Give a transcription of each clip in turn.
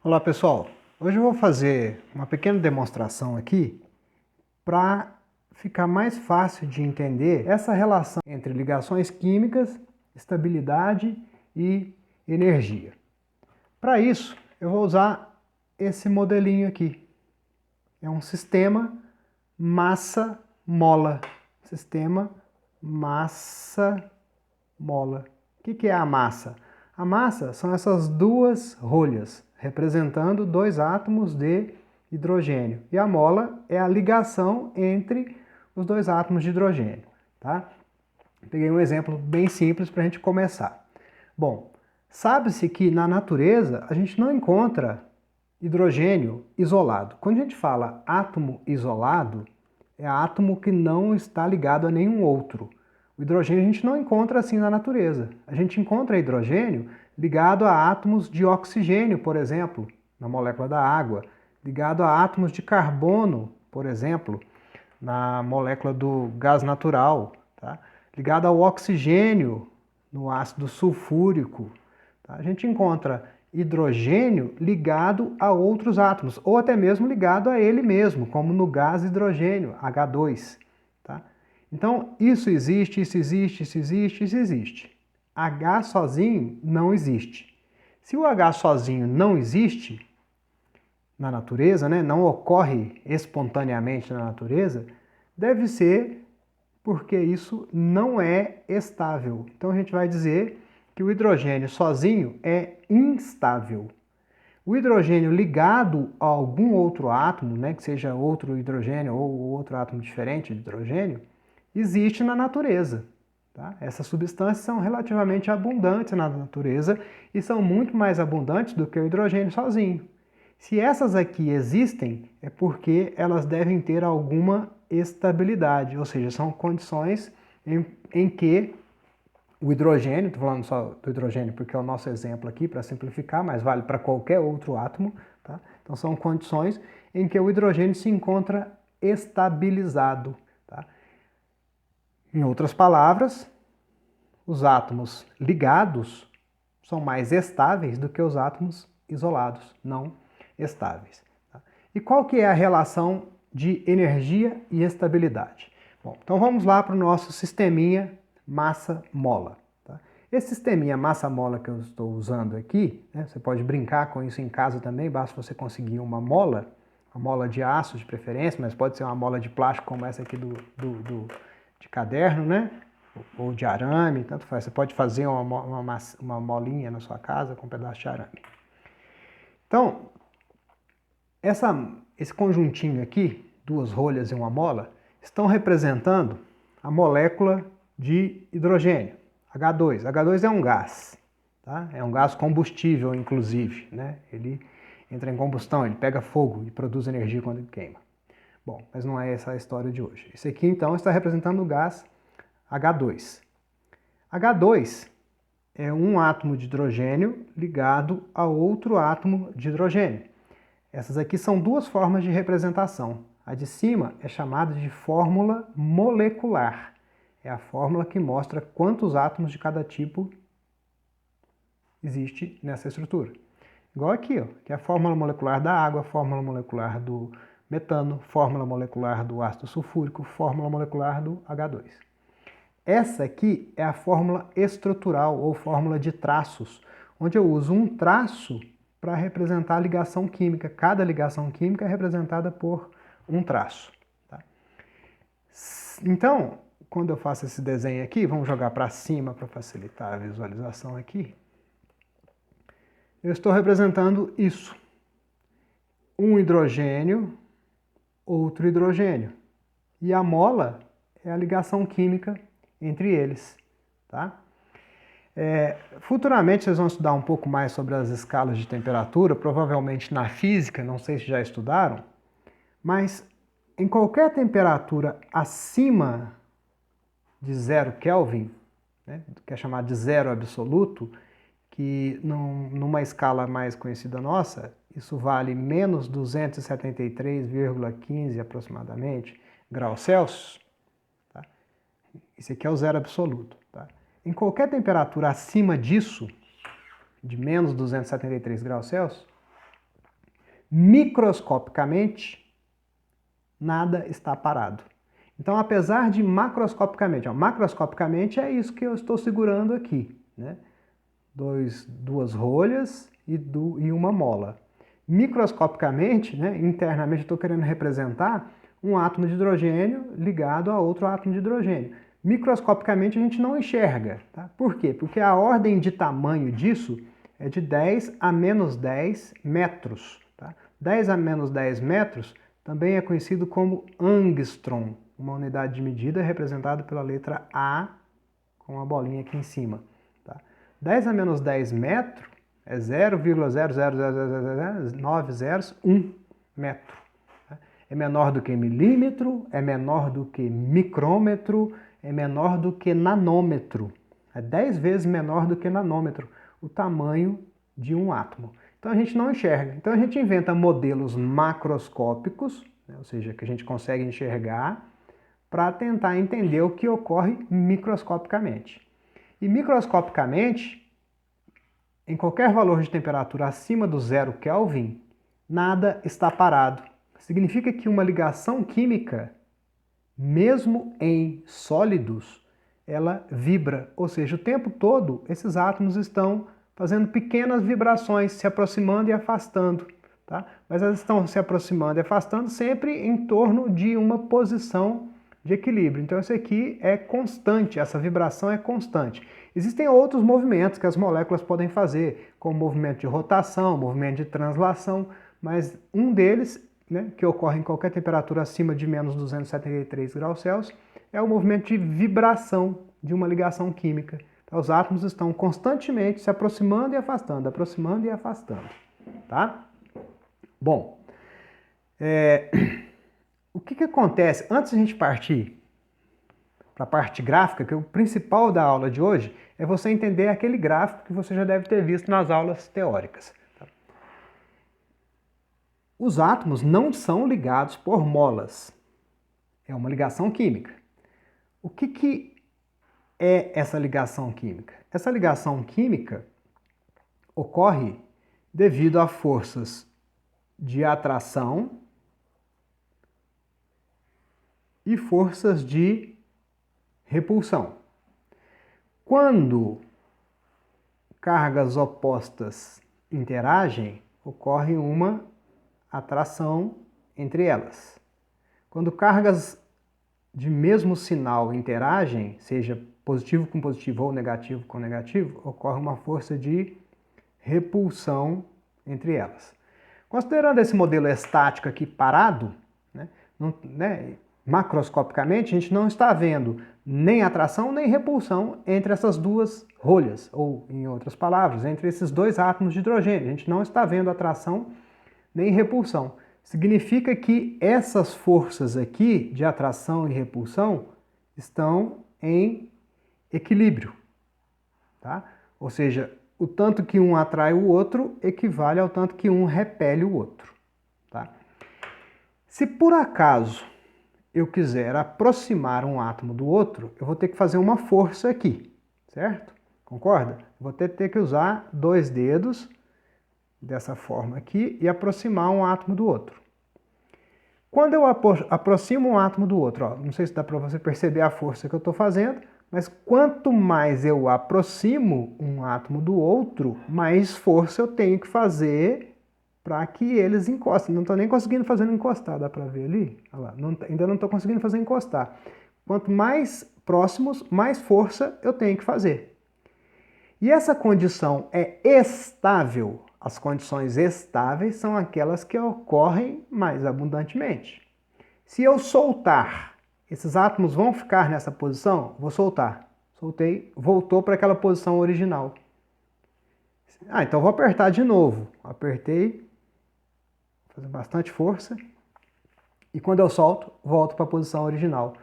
Olá pessoal, hoje eu vou fazer uma pequena demonstração aqui para ficar mais fácil de entender essa relação entre ligações químicas, estabilidade e energia. Para isso, eu vou usar esse modelinho aqui. É um sistema massa-mola. Sistema massa-mola. O que é a massa? A massa são essas duas rolhas, representando dois átomos de hidrogênio. E a mola é a ligação entre os dois átomos de hidrogênio. Tá? Peguei um exemplo bem simples para a gente começar. Bom, sabe-se que na natureza a gente não encontra hidrogênio isolado. Quando a gente fala átomo isolado, é átomo que não está ligado a nenhum outro. O hidrogênio a gente não encontra assim na natureza. A gente encontra hidrogênio ligado a átomos de oxigênio, por exemplo, na molécula da água, ligado a átomos de carbono, por exemplo, na molécula do gás natural, tá? Ligado ao oxigênio no ácido sulfúrico. Tá? A gente encontra hidrogênio ligado a outros átomos, ou até mesmo ligado a ele mesmo, como no gás hidrogênio, H2. Tá? Então, isso existe, isso existe, isso existe, isso existe. H sozinho não existe. Se o H sozinho não existe na natureza, né, não ocorre espontaneamente na natureza, deve ser porque isso não é estável. Então a gente vai dizer que o hidrogênio sozinho é instável. O hidrogênio ligado a algum outro átomo, né, que seja outro hidrogênio ou outro átomo diferente de hidrogênio, existe na natureza. Tá? Essas substâncias são relativamente abundantes na natureza e são muito mais abundantes do que o hidrogênio sozinho. Se essas aqui existem, é porque elas devem ter alguma estabilidade, ou seja, são condições em que o hidrogênio, estou falando só do hidrogênio porque é o nosso exemplo aqui para simplificar, mas vale para qualquer outro átomo, tá? Então são condições em que o hidrogênio se encontra estabilizado. Tá? Em outras palavras, os átomos ligados são mais estáveis do que os átomos isolados, não estáveis. Tá? E qual que é a relação de energia e estabilidade? Bom, então vamos lá para o nosso sisteminha massa-mola. Tá? Esse sisteminha massa-mola que eu estou usando aqui, né, você pode brincar com isso em casa também, basta você conseguir uma mola de aço de preferência, mas pode ser uma mola de plástico como essa aqui de caderno, né? Ou de arame, tanto faz. Você pode fazer uma molinha na sua casa com um pedaço de arame. Então, esse conjuntinho aqui, duas rolhas e uma mola, estão representando a molécula de hidrogênio, H2. H2 é um gás, tá? É um gás combustível, inclusive, né? Ele entra em combustão, ele pega fogo e produz energia quando ele queima. Bom, mas não é essa a história de hoje. Esse aqui, então, está representando o gás H2. H2 é um átomo de hidrogênio ligado a outro átomo de hidrogênio. Essas aqui são duas formas de representação. A de cima é chamada de fórmula molecular. É a fórmula que mostra quantos átomos de cada tipo existe nessa estrutura. Igual aqui, ó, que é a fórmula molecular da água, fórmula molecular do metano, fórmula molecular do ácido sulfúrico, fórmula molecular do H2. Essa aqui é a fórmula estrutural ou fórmula de traços, onde eu uso um traço para representar a ligação química. Cada ligação química é representada por um traço. Tá? Então, quando eu faço esse desenho aqui, vamos jogar para cima para facilitar a visualização aqui. Eu estou representando isso. Um hidrogênio, outro hidrogênio. E a mola é a ligação química entre eles. Tá? Futuramente vocês vão estudar um pouco mais sobre as escalas de temperatura, provavelmente na física, não sei se já estudaram, mas em qualquer temperatura acima de 0 Kelvin, né, que é chamado de zero absoluto, que numa escala mais conhecida nossa, isso vale menos 273,15 aproximadamente graus Celsius. Tá? Esse aqui é o zero absoluto. Tá? Em qualquer temperatura acima disso, de menos 273 graus Celsius, Microscopicamente, nada está parado. Então, apesar de macroscopicamente, macroscopicamente é isso que eu estou segurando aqui, né? Duas rolhas e uma mola. Microscopicamente, né, internamente, eu estou querendo representar um átomo de hidrogênio ligado a outro átomo de hidrogênio. Microscopicamente a gente não enxerga. Tá? Por quê? Porque a ordem de tamanho disso é de 10 a menos 10 metros. Tá? 10 a menos 10 metros também é conhecido como angstrom, uma unidade de medida representada pela letra A com a bolinha aqui em cima. Tá? 10 a menos 10 metros é 0,0000901 metro. Tá? É menor do que milímetro, é menor do que micrômetro, é menor do que nanômetro. É 10 vezes menor do que nanômetro o tamanho de um átomo. Então a gente não enxerga. Então a gente inventa modelos macroscópicos, né, ou seja, que a gente consegue enxergar, para tentar entender o que ocorre microscopicamente. E microscopicamente, em qualquer valor de temperatura acima do 0 Kelvin, nada está parado. Significa que uma ligação química, mesmo em sólidos, ela vibra, ou seja, o tempo todo esses átomos estão fazendo pequenas vibrações, se aproximando e afastando. Tá? Mas elas estão se aproximando e afastando sempre em torno de uma posição de equilíbrio. Então isso aqui é constante, essa vibração é constante. Existem outros movimentos que as moléculas podem fazer, como movimento de rotação, movimento de translação, mas um deles, né, que ocorre em qualquer temperatura acima de menos 273 graus Celsius, é o movimento de vibração de uma ligação química. Então, os átomos estão constantemente se aproximando e afastando, aproximando e afastando. Tá? Bom, o que acontece, antes de a gente partir para a parte gráfica, que o principal da aula de hoje é você entender aquele gráfico que você já deve ter visto nas aulas teóricas. Tá? Os átomos não são ligados por molas. É uma ligação química. O que é essa ligação química? Essa ligação química ocorre devido a forças de atração e forças de repulsão. Quando cargas opostas interagem, ocorre uma atração entre elas. Quando cargas de mesmo sinal interagem, seja positivo com positivo ou negativo com negativo, ocorre uma força de repulsão entre elas. Considerando esse modelo estático aqui parado, macroscopicamente, a gente não está vendo nem atração nem repulsão entre essas duas rolhas, ou, em outras palavras, entre esses dois átomos de hidrogênio. A gente não está vendo atração nem repulsão. Significa que essas forças aqui, de atração e repulsão, estão em equilíbrio. Tá? Ou seja, o tanto que um atrai o outro equivale ao tanto que um repele o outro. Tá? Se por acaso eu quiser aproximar um átomo do outro, eu vou ter que fazer uma força aqui, certo? Concorda? Eu vou ter que usar 2 dedos, dessa forma aqui, e aproximar um átomo do outro. Quando eu aproximo um átomo do outro, ó, não sei se dá para você perceber a força que eu estou fazendo, mas quanto mais eu aproximo um átomo do outro, mais força eu tenho que fazer para que eles encostem. Não estou nem conseguindo fazer encostar, dá para ver ali? Olha lá, ainda não estou conseguindo fazer encostar. Quanto mais próximos, mais força eu tenho que fazer. E essa condição é estável. As condições estáveis são aquelas que ocorrem mais abundantemente. Se eu soltar, esses átomos vão ficar nessa posição? Vou soltar. Soltei, voltou para aquela posição original. Então vou apertar de novo. Apertei, fazer bastante força, e quando eu solto, volto para a posição original.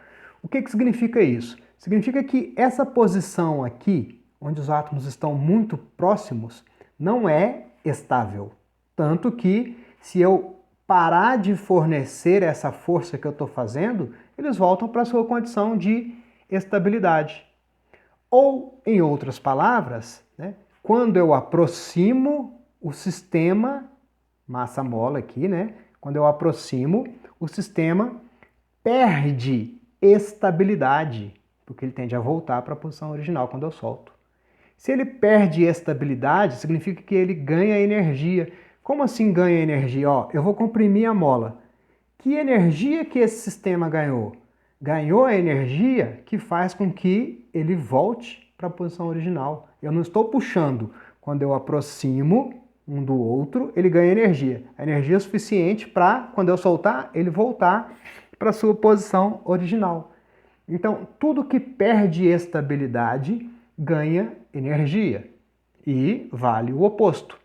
O que significa isso? Significa que essa posição aqui, onde os átomos estão muito próximos, não é estável. Tanto que, se eu parar de fornecer essa força que eu estou fazendo, eles voltam para a sua condição de estabilidade. Ou, em outras palavras, né, quando eu aproximo o sistema, massa-mola aqui, né? Quando eu aproximo, o sistema perde estabilidade, porque ele tende a voltar para a posição original quando eu solto. Se ele perde estabilidade, significa que ele ganha energia. Como assim ganha energia? Ó, eu vou comprimir a mola. Que energia que esse sistema ganhou? Ganhou a energia que faz com que ele volte para a posição original. Eu não estou puxando. Quando eu aproximo um do outro, ele ganha energia. A energia é suficiente para, quando eu soltar, ele voltar para a sua posição original. Então, tudo que perde estabilidade ganha energia. E vale o oposto.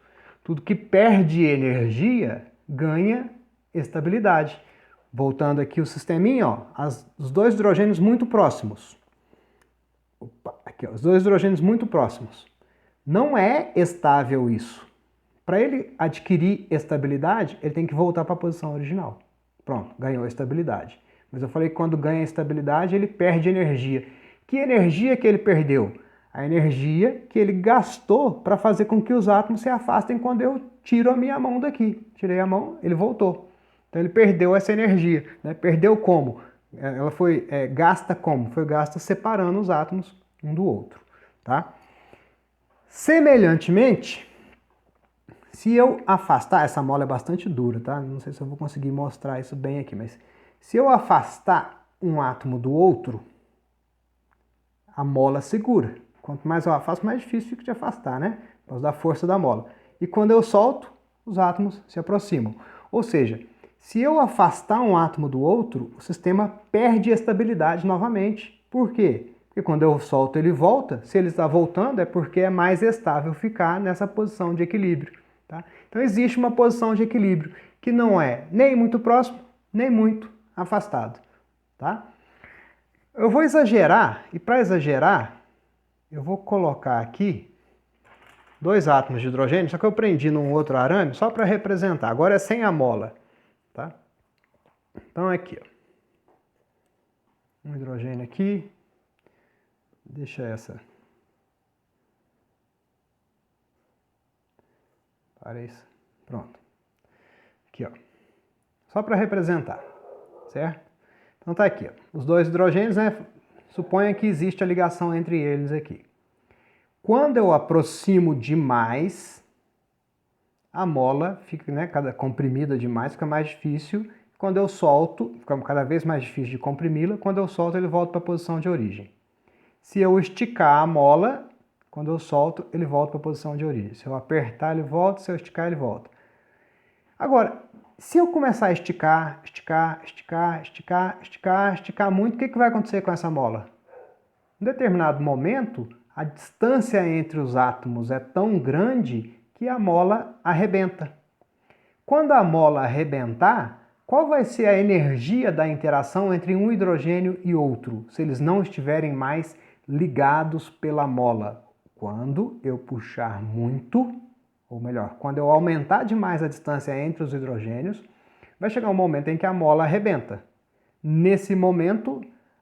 Tudo que perde energia ganha estabilidade. Voltando aqui o sisteminha, ó, os dois hidrogênios muito próximos. Opa, aqui, ó, os dois hidrogênios muito próximos. Não é estável isso. Para ele adquirir estabilidade, ele tem que voltar para a posição original. Pronto, ganhou estabilidade. Mas eu falei que quando ganha estabilidade, ele perde energia. Que energia que ele perdeu? A energia que ele gastou para fazer com que os átomos se afastem quando eu tiro a minha mão daqui. Tirei a mão, ele voltou. Então ele perdeu essa energia. Né? Perdeu como? Ela foi gasta como? Foi gasta separando os átomos um do outro. Tá? Semelhantemente, se eu afastar, essa mola é bastante dura, tá? Não sei se eu vou conseguir mostrar isso bem aqui, mas se eu afastar um átomo do outro, a mola segura. Quanto mais eu afasto, mais difícil fica de afastar, né? Por causa da força da mola. E quando eu solto, os átomos se aproximam. Ou seja, se eu afastar um átomo do outro, o sistema perde estabilidade novamente. Por quê? Porque quando eu solto ele volta. Se ele está voltando é porque é mais estável ficar nessa posição de equilíbrio. Tá? Então existe uma posição de equilíbrio que não é nem muito próximo, nem muito afastado. Tá? Eu vou exagerar, e para exagerar, eu vou colocar aqui dois átomos de hidrogênio, só que eu prendi num outro arame só para representar. Agora é sem a mola. Tá? Então aqui, ó. Um hidrogênio aqui. Deixa essa. Para isso. Pronto. Aqui, ó. Só para representar. Certo? Então tá aqui, ó. Os dois hidrogênios, né? Suponha que existe a ligação entre eles aqui. Quando eu aproximo demais, a mola fica, né, comprimida demais, fica mais difícil. Quando eu solto, fica cada vez mais difícil de comprimi-la. Quando eu solto, ele volta para a posição de origem. Se eu esticar a mola, quando eu solto, ele volta para a posição de origem. Se eu apertar, ele volta. Se eu esticar, ele volta. Agora, se eu começar a esticar muito, o que vai acontecer com essa mola? Em determinado momento, a distância entre os átomos é tão grande que a mola arrebenta. Quando a mola arrebentar, qual vai ser a energia da interação entre um hidrogênio e outro, se eles não estiverem mais ligados pela mola? Quando eu puxar muito, ou melhor, quando eu aumentar demais a distância entre os hidrogênios, vai chegar um momento em que a mola arrebenta. Nesse momento,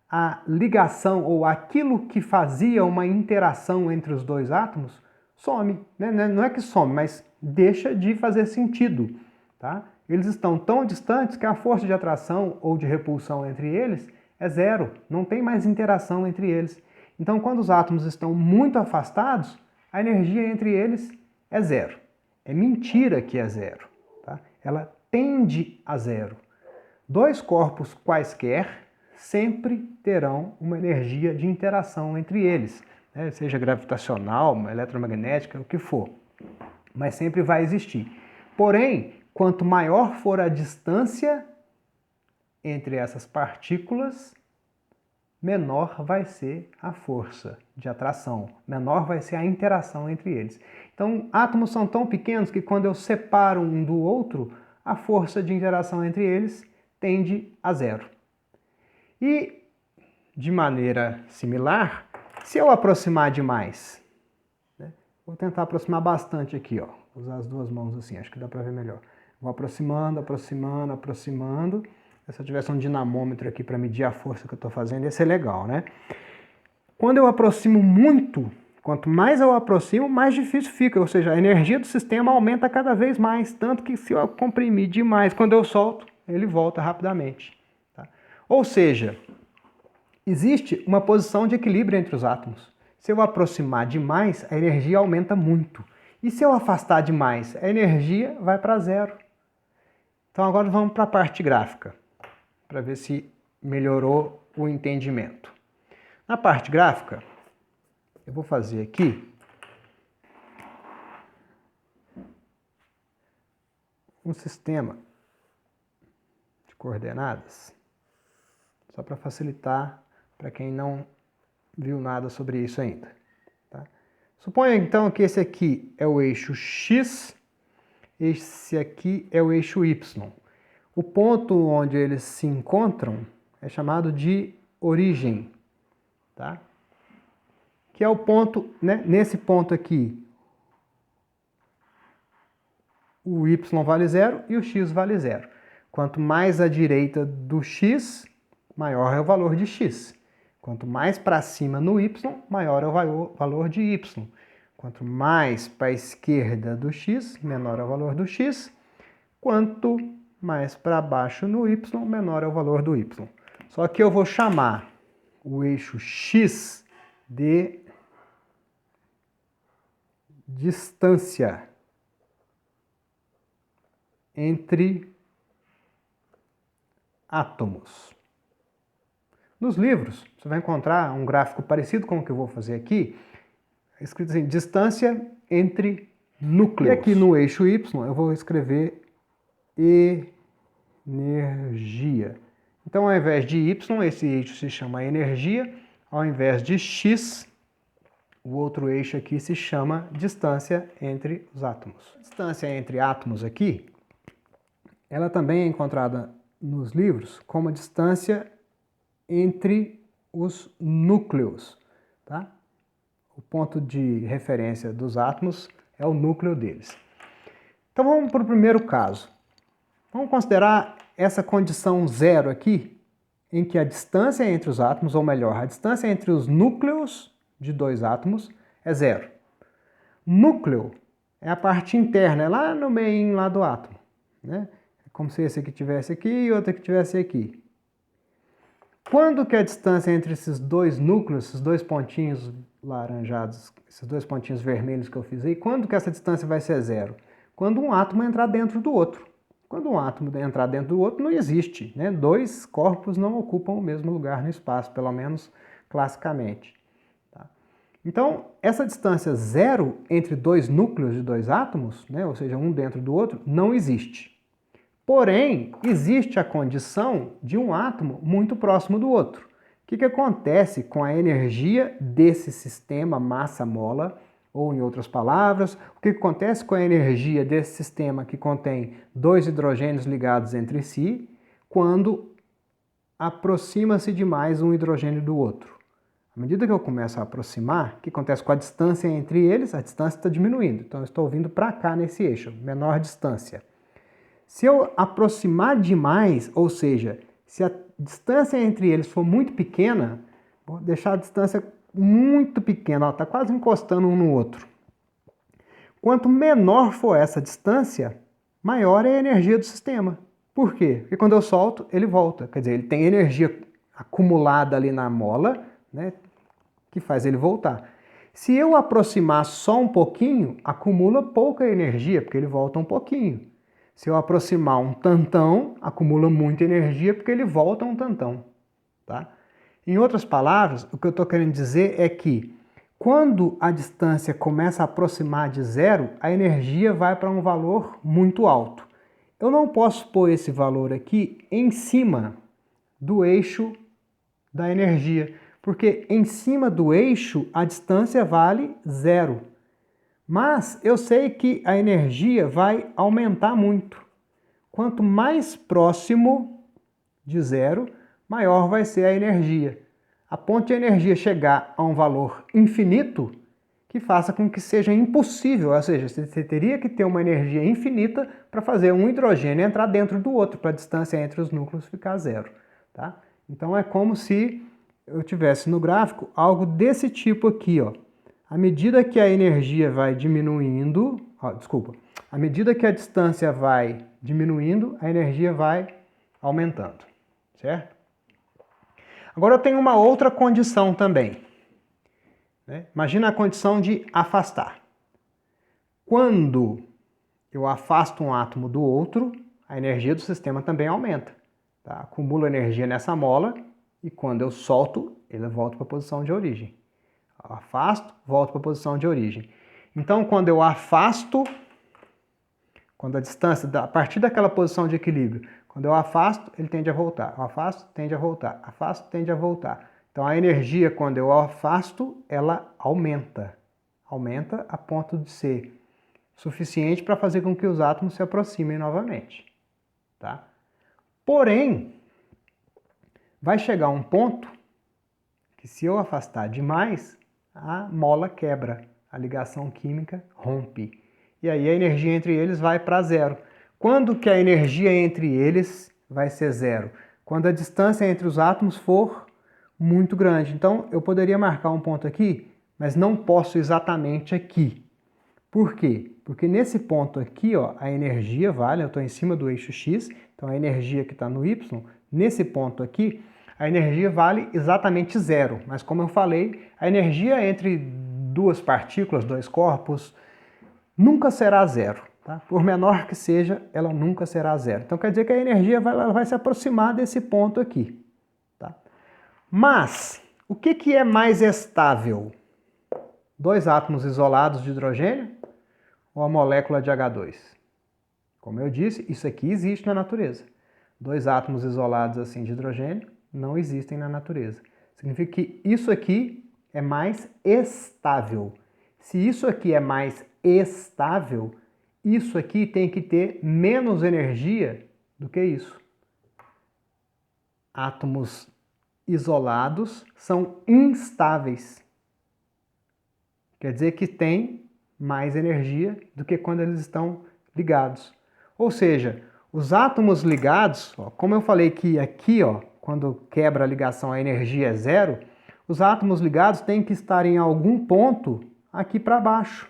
a ligação ou aquilo que fazia uma interação entre os dois átomos some. Não é que some, mas deixa de fazer sentido. Tá? Eles estão tão distantes que a força de atração ou de repulsão entre eles é zero. Não tem mais interação entre eles. Então, quando os átomos estão muito afastados, a energia entre eles é zero. É mentira que é zero. Tá? Ela tende a zero. Dois corpos quaisquer sempre terão uma energia de interação entre eles, né? Seja gravitacional, eletromagnética, o que for. Mas sempre vai existir. Porém, quanto maior for a distância entre essas partículas, menor vai ser a força de atração, menor vai ser a interação entre eles. Então, átomos são tão pequenos que quando eu separo um do outro, a força de interação entre eles tende a zero. E, de maneira similar, se eu aproximar demais, né? Vou tentar aproximar bastante aqui, ó. Vou usar as duas mãos assim, acho que dá para ver melhor. Vou aproximando, aproximando, aproximando. Se eu tivesse um dinamômetro aqui para medir a força que eu estou fazendo, ia ser legal, né? Quando eu aproximo muito, Quanto mais eu aproximo, mais difícil fica, ou seja, a energia do sistema aumenta cada vez mais, tanto que se eu comprimir demais, quando eu solto, ele volta rapidamente. Tá? Ou seja, existe uma posição de equilíbrio entre os átomos. Se eu aproximar demais, a energia aumenta muito. E se eu afastar demais, a energia vai para zero. Então agora vamos para a parte gráfica, para ver se melhorou o entendimento. Na parte gráfica, eu vou fazer aqui um sistema de coordenadas, só para facilitar para quem não viu nada sobre isso ainda. Tá? Suponha então que esse aqui é o eixo X, esse aqui é o eixo Y. O ponto onde eles se encontram é chamado de origem, tá? Que é o ponto, né? Nesse ponto aqui, o Y vale zero e o X vale zero. Quanto mais à direita do X, maior é o valor de X. Quanto mais para cima no Y, maior é o valor de Y. Quanto mais para a esquerda do X, menor é o valor do X. Quanto mais para baixo no Y, menor é o valor do Y. Só que eu vou chamar o eixo X de distância entre átomos. Nos livros, você vai encontrar um gráfico parecido com o que eu vou fazer aqui, escrito assim, distância entre núcleos. E aqui no eixo Y eu vou escrever energia. Então, ao invés de Y, esse eixo se chama energia, ao invés de X, o outro eixo aqui se chama distância entre os átomos. A distância entre átomos aqui, ela também é encontrada nos livros como a distância entre os núcleos, tá? O ponto de referência dos átomos é o núcleo deles. Então vamos para o primeiro caso. Vamos considerar essa condição zero aqui, em que a distância entre os átomos, ou melhor, a distância entre os núcleos de dois átomos é zero. Núcleo é a parte interna, é lá no meio lá do átomo, né? É como se esse aqui tivesse aqui e outro aqui tivesse aqui. Quando que a distância entre esses dois núcleos, esses dois pontinhos laranjados, esses dois pontinhos vermelhos que eu fiz aí, quando que essa distância vai ser zero? Quando um átomo entrar dentro do outro. Quando um átomo entrar dentro do outro, não existe, né? Dois corpos não ocupam o mesmo lugar no espaço, pelo menos classicamente. Tá? Então, essa distância zero entre dois núcleos de dois átomos, né? Ou seja, um dentro do outro, não existe. Porém, existe a condição de um átomo muito próximo do outro. O que acontece com a energia desse sistema massa-mola? Ou, em outras palavras, o que acontece com a energia desse sistema que contém dois hidrogênios ligados entre si quando aproxima-se demais um hidrogênio do outro? À medida que eu começo a aproximar, o que acontece com a distância entre eles? A distância está diminuindo. Então, eu estou vindo para cá nesse eixo, menor distância. Se eu aproximar demais, ou seja, se a distância entre eles for muito pequena, vou deixar a distância muito pequena, está quase encostando um no outro. Quanto menor for essa distância, maior é a energia do sistema. Por quê? Porque quando eu solto, ele volta. Quer dizer, ele tem energia acumulada ali na mola, né, que faz ele voltar. Se eu aproximar só um pouquinho, acumula pouca energia, porque ele volta um pouquinho. Se eu aproximar um tantão, acumula muita energia porque ele volta um tantão. Tá? Em outras palavras, o que eu estou querendo dizer é que quando a distância começa a aproximar de zero, a energia vai para um valor muito alto. Eu não posso pôr esse valor aqui em cima do eixo da energia, porque em cima do eixo a distância vale zero. Mas eu sei que a energia vai aumentar muito. Quanto mais próximo de zero, maior vai ser a energia. A ponto de a energia chegar a um valor infinito que faça com que seja impossível, ou seja, você teria que ter uma energia infinita para fazer um hidrogênio entrar dentro do outro, para a distância entre os núcleos ficar zero. Tá? Então é como se eu tivesse no gráfico algo desse tipo aqui, ó. à medida que a energia vai diminuindo, à medida que a distância vai diminuindo, a energia vai aumentando, certo? Agora eu tenho uma outra condição também, né? Imagina a condição de afastar. Quando eu afasto um átomo do outro, a energia do sistema também aumenta. Tá? Acumulo energia nessa mola e quando eu solto, ele volta para a posição de origem. Eu afasto, volto para a posição de origem. Então, quando eu afasto, quando a distância, a partir daquela posição de equilíbrio, quando eu afasto, ele tende a voltar. Eu afasto, tende a voltar. Afasto, tende a voltar. Então, a energia, quando eu afasto, ela aumenta. Aumenta a ponto de ser suficiente para fazer com que os átomos se aproximem novamente. Tá? Porém, vai chegar um ponto que se eu afastar demais, a mola quebra, a ligação química rompe. E aí a energia entre eles vai para zero. Quando que a energia entre eles vai ser zero? Quando a distância entre os átomos for muito grande. Então eu poderia marcar um ponto aqui, mas não posso exatamente aqui. Por quê? Porque nesse ponto aqui, ó, a energia vale, eu estou em cima do eixo X, então a energia que está no Y, nesse ponto aqui, a energia vale exatamente zero. Mas como eu falei, a energia entre duas partículas, dois corpos, nunca será zero. Tá? Por menor que seja, ela nunca será zero. Então quer dizer que a energia vai se aproximar desse ponto aqui. Tá? Mas, o que é mais estável? Dois átomos isolados de hidrogênio ou a molécula de H2? Como eu disse, isso aqui existe na natureza. Dois átomos isolados assim de hidrogênio não existem na natureza. Significa que isso aqui é mais estável. Se isso aqui é mais estável, isso aqui tem que ter menos energia do que isso. Átomos isolados são instáveis. Quer dizer que tem mais energia do que quando eles estão ligados. Ou seja, os átomos ligados, ó, como eu falei que aqui, ó, quando quebra a ligação a energia é zero, os átomos ligados têm que estar em algum ponto aqui para baixo.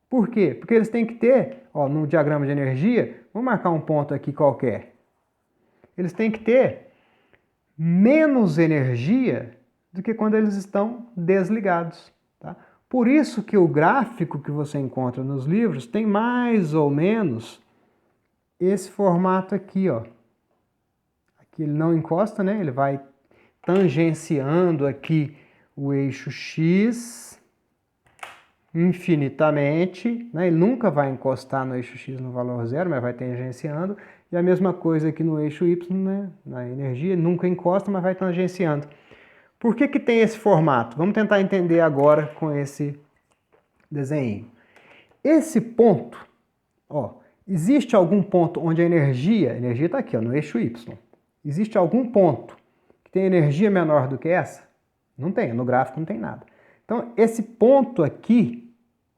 Por quê? Porque eles têm que ter, ó, no diagrama de energia, vamos marcar um ponto aqui qualquer. Eles têm que ter menos energia do que quando eles estão desligados. Tá? Por isso que o gráfico que você encontra nos livros tem mais ou menos esse formato aqui, ó. Aqui ele não encosta, né? Ele vai tangenciando aqui o eixo X infinitamente, né? Ele nunca vai encostar no eixo X no valor zero, mas vai tangenciando. E a mesma coisa aqui no eixo Y, né? Na energia, ele nunca encosta, mas vai tangenciando. Por que tem esse formato? Vamos tentar entender agora com esse desenho. Esse ponto, ó, existe algum ponto onde a energia está aqui, ó, no eixo Y. Existe algum ponto que tem energia menor do que essa? Não tem, no gráfico não tem nada. Então, esse ponto aqui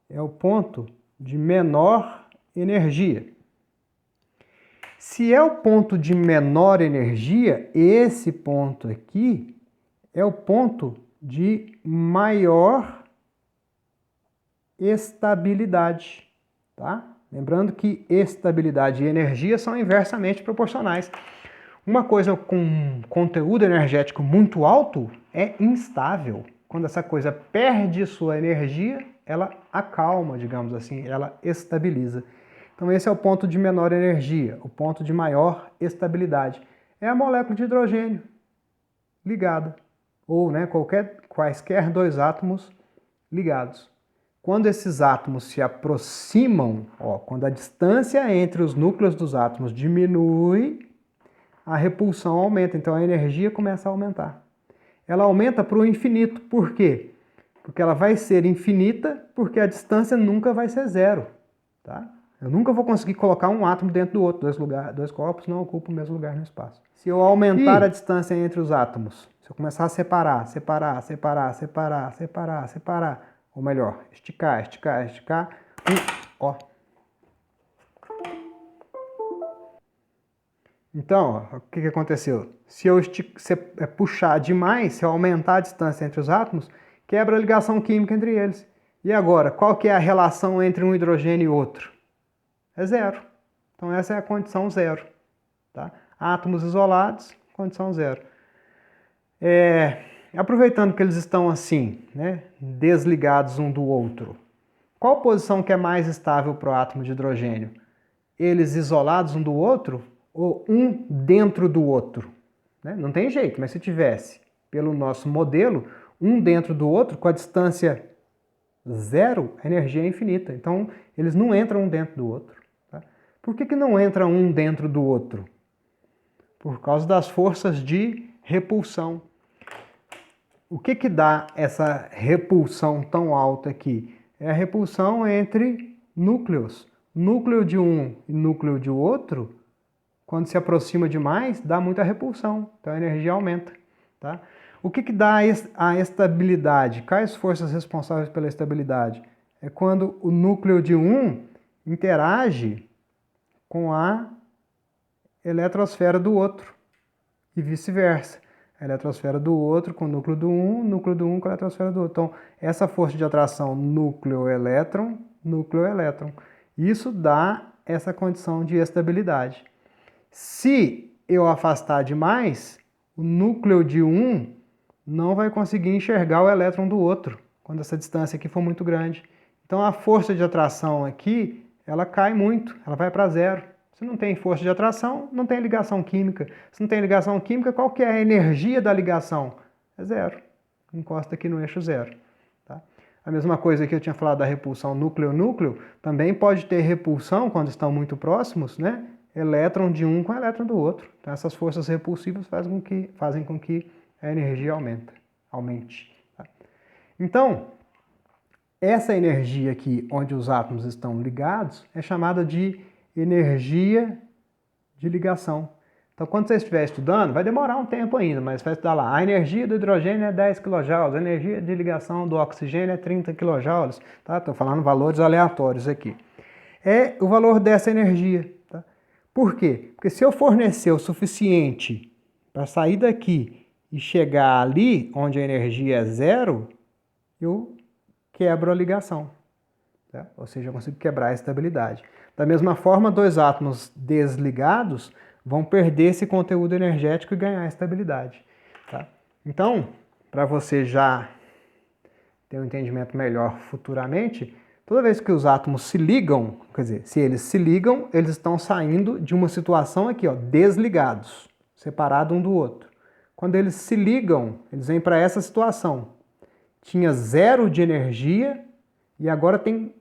é o ponto de menor energia. Se é o ponto de menor energia, esse ponto aqui é o ponto de maior estabilidade, tá? Lembrando que estabilidade e energia são inversamente proporcionais. Uma coisa com conteúdo energético muito alto é instável. Quando essa coisa perde sua energia, ela acalma, digamos assim, ela estabiliza. Então esse é o ponto de menor energia, o ponto de maior estabilidade. É a molécula de hidrogênio ligada, ou né, quaisquer dois átomos ligados. Quando esses átomos se aproximam, ó, quando a distância entre os núcleos dos átomos diminui, a repulsão aumenta, então a energia começa a aumentar. Ela aumenta para o infinito. Por quê? Porque ela vai ser infinita, porque a distância nunca vai ser zero. Tá? Eu nunca vou conseguir colocar um átomo dentro do outro. Dois corpos não ocupam o mesmo lugar no espaço. Se eu aumentar a distância entre os átomos, se eu começar a separar, ou melhor, esticar, ó. Então, ó, o que aconteceu? Se eu puxar demais, se eu aumentar a distância entre os átomos, quebra a ligação química entre eles. E agora, qual que é a relação entre um hidrogênio e outro? É zero. Então essa é a condição zero. Tá? Átomos isolados, condição zero. Aproveitando que eles estão assim, né, desligados um do outro, qual posição que é mais estável para o átomo de hidrogênio? Eles isolados um do outro ou um dentro do outro? Né? Não tem jeito, mas se tivesse, pelo nosso modelo, um dentro do outro, com a distância zero, a energia é infinita. Então, eles não entram um dentro do outro. Tá? Por que não entra um dentro do outro? Por causa das forças de repulsão. O que dá essa repulsão tão alta aqui? É a repulsão entre núcleos. Núcleo de um e núcleo de outro, quando se aproxima demais, dá muita repulsão. Então a energia aumenta. Tá? O que dá a estabilidade? Quais forças responsáveis pela estabilidade? É quando o núcleo de um interage com a eletrosfera do outro e vice-versa. A eletrosfera do outro com o núcleo do um com a eletrosfera do outro. Então, essa força de atração núcleo-elétron, núcleo-elétron. Isso dá essa condição de estabilidade. Se eu afastar demais, o núcleo de um não vai conseguir enxergar o elétron do outro, quando essa distância aqui for muito grande. Então, a força de atração aqui, ela cai muito, ela vai para zero. Se não tem força de atração, não tem ligação química. Se não tem ligação química, qual que é a energia da ligação? É zero. Encosta aqui no eixo zero. Tá? A mesma coisa que eu tinha falado da repulsão núcleo-núcleo, também pode ter repulsão quando estão muito próximos, né? Elétron de um com elétron do outro. Então essas forças repulsivas fazem com que a energia aumente. Tá? Então, essa energia aqui, onde os átomos estão ligados, é chamada de energia de ligação. Então, quando você estiver estudando, vai demorar um tempo ainda, mas vai estudar lá. A energia do hidrogênio é 10 kJ, a energia de ligação do oxigênio é 30 kJ. Tá? Estou falando valores aleatórios aqui. É o valor dessa energia. Tá? Por quê? Porque se eu fornecer o suficiente para sair daqui e chegar ali, onde a energia é zero, eu quebro a ligação. Tá? Ou seja, eu consigo quebrar a estabilidade. Da mesma forma, dois átomos desligados vão perder esse conteúdo energético e ganhar estabilidade. Tá? Então, para você já ter um entendimento melhor futuramente, toda vez que os átomos se ligam, quer dizer, se eles se ligam, eles estão saindo de uma situação aqui, ó, desligados, separados um do outro. Quando eles se ligam, eles vêm para essa situação. Tinha zero de energia e agora tem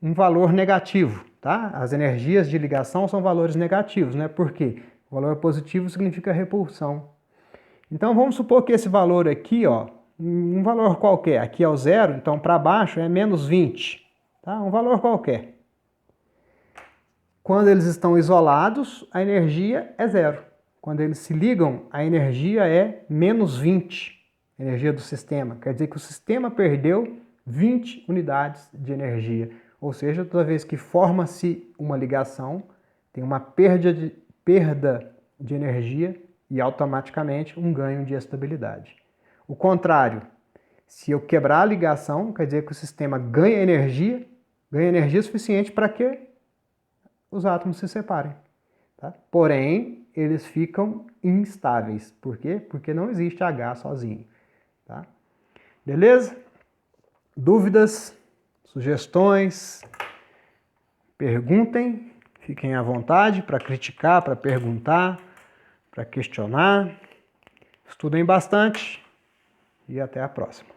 um valor negativo. Tá? As energias de ligação são valores negativos, né? Por quê? O valor positivo significa repulsão. Então vamos supor que esse valor aqui, ó, um valor qualquer, aqui é o zero, então para baixo é menos 20. Tá? Um valor qualquer. Quando eles estão isolados, a energia é zero. Quando eles se ligam, a energia é menos 20. A energia do sistema. Quer dizer que o sistema perdeu 20 unidades de energia. Ou seja, toda vez que forma-se uma ligação, tem uma perda de energia e automaticamente um ganho de estabilidade. O contrário, se eu quebrar a ligação, quer dizer que o sistema ganha energia suficiente para que os átomos se separem. Tá? Porém, eles ficam instáveis. Por quê? Porque não existe H sozinho. Tá? Beleza? Dúvidas? Sugestões, perguntem, fiquem à vontade para criticar, para perguntar, para questionar. Estudem bastante e até a próxima.